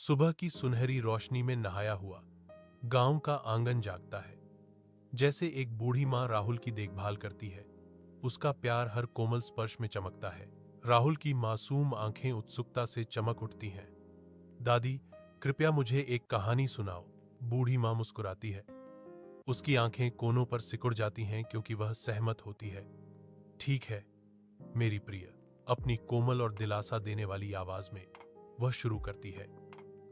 सुबह की सुनहरी रोशनी में नहाया हुआ गांव का आंगन जागता है। जैसे एक बूढ़ी माँ राहुल की देखभाल करती है, उसका प्यार हर कोमल स्पर्श में चमकता है। राहुल की मासूम आंखें उत्सुकता से चमक उठती हैं। दादी, कृपया मुझे एक कहानी सुनाओ। बूढ़ी माँ मुस्कुराती है। उसकी आंखें कोनों पर सिकुड़ जाती हैं क्योंकि वह सहमत होती है। ठीक है मेरी प्रिय, अपनी कोमल और दिलासा देने वाली आवाज में वह शुरू करती है।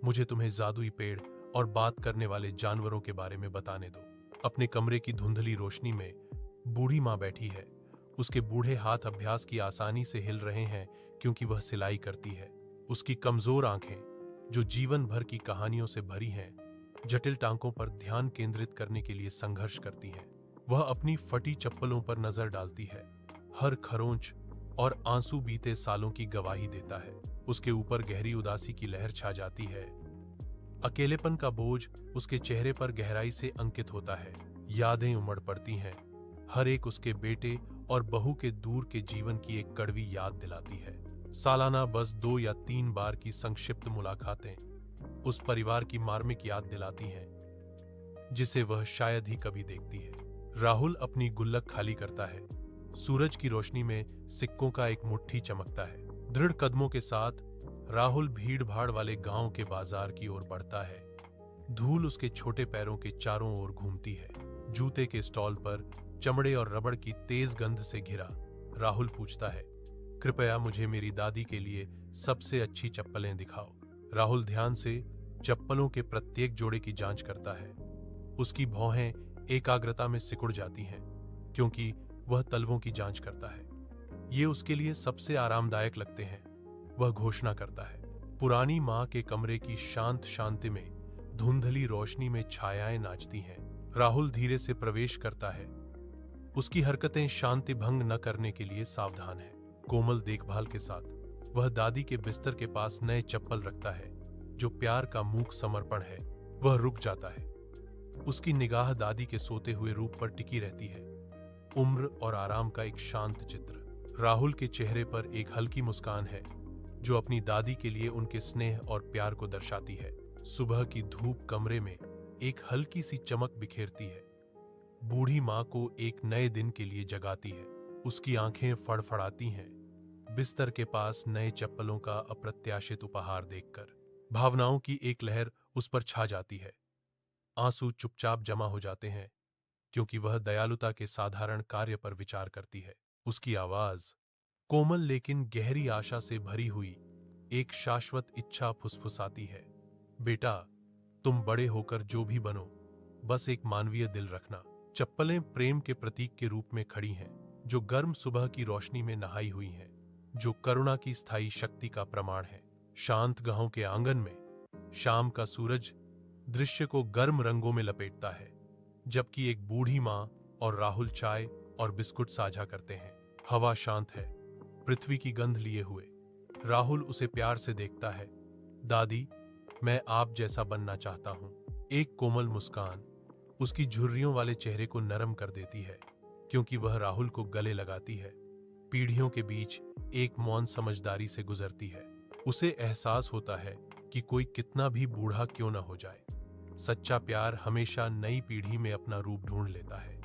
मुझे तुम्हें जादुई पेड़ और बात करने वाले जानवरों के बारे में बताने दो। अपने कमरे की धुंधली रोशनी में बूढ़ी माँ बैठी है। उसके बूढ़े हाथ अभ्यास की आसानी से हिल रहे हैं क्योंकि वह सिलाई करती है। उसकी कमजोर आंखें, जो जीवन भर की कहानियों से भरी हैं, जटिल टांकों पर ध्यान केंद्रित करने के लिए संघर्ष करती हैं। वह अपनी फटी चप्पलों पर नजर डालती है। हर खरोंच और आंसू बीते सालों की गवाही देता है। उसके ऊपर गहरी उदासी की लहर छा जाती है। अकेलेपन का बोझ उसके चेहरे पर गहराई से अंकित होता है। यादें उमड़ पड़ती हैं। हर एक उसके बेटे और बहू के दूर के जीवन की एक कड़वी याद दिलाती है। सालाना बस 2 या 3 बार की संक्षिप्त मुलाकातें उस परिवार की मार्मिक याद दिलाती हैं, जिसे वह शायद ही कभी देखती है। राहुल अपनी गुल्लक खाली करता है। सूरज की रोशनी में सिक्कों का एक मुट्ठी चमकता है। दृढ़ कदमों के साथ राहुल भीड़ भाड़ वाले गांव के बाजार की ओर बढ़ता है। धूल उसके छोटे पैरों के चारों ओर घूमती है। जूते के स्टॉल पर चमड़े और रबड़ की तेज गंध से घिरा राहुल पूछता है, कृपया मुझे मेरी दादी के लिए सबसे अच्छी चप्पलें दिखाओ। राहुल ध्यान से चप्पलों के प्रत्येक जोड़े की जांच करता है। उसकी भौहें एकाग्रता में सिकुड़ जाती हैं क्योंकि वह तलवों की जांच करता है। ये उसके लिए सबसे आरामदायक लगते हैं, वह घोषणा करता है। पुरानी माँ के कमरे की शांत शांति में धुंधली रोशनी में छायाएं नाचती हैं। राहुल धीरे से प्रवेश करता है। उसकी हरकतें शांति भंग न करने के लिए सावधान है। कोमल देखभाल के साथ वह दादी के बिस्तर के पास नए चप्पल रखता है, जो प्यार का मूक समर्पण है। वह रुक जाता है। उसकी निगाह दादी के सोते हुए रूप पर टिकी रहती है। उम्र और आराम का एक शांत चित्र। राहुल के चेहरे पर एक हल्की मुस्कान है, जो अपनी दादी के लिए उनके स्नेह और प्यार को दर्शाती है। सुबह की धूप कमरे में एक हल्की सी चमक बिखेरती है। बूढ़ी माँ को एक नए दिन के लिए जगाती है। उसकी आंखें फड़फड़ाती हैं, बिस्तर के पास नए चप्पलों का अप्रत्याशित उपहार देखकर। भावनाओं की एक लहर उस पर छा जाती है। आंसू चुपचाप जमा हो जाते हैं क्योंकि वह दयालुता के साधारण कार्य पर विचार करती है। उसकी आवाज कोमल लेकिन गहरी आशा से भरी हुई एक शाश्वत इच्छा फुसफुसाती है। बेटा, तुम बड़े होकर जो भी बनो, बस एक मानवीय दिल रखना। चप्पलें प्रेम के प्रतीक के रूप में खड़ी हैं, जो गर्म सुबह की रोशनी में नहाई हुई हैं, जो करुणा की स्थायी शक्ति का प्रमाण है। शांत गांव के आंगन में शाम का सूरज दृश्य को गर्म रंगों में लपेटता है, जबकि एक बूढ़ी माँ और राहुल चाय और बिस्कुट साझा करते हैं। हवा शांत है, पृथ्वी की गंध लिए हुए। राहुल उसे प्यार से देखता है। दादी, मैं आप जैसा बनना चाहता हूं। एक कोमल मुस्कान उसकी झुर्रियों वाले चेहरे को नरम कर देती है क्योंकि वह राहुल को गले लगाती है। पीढ़ियों के बीच एक मौन समझदारी से गुजरती है। उसे एहसास होता है कि कोई कितना भी बूढ़ा क्यों न हो जाए, सच्चा प्यार हमेशा नई पीढ़ी में अपना रूप ढूंढ लेता है।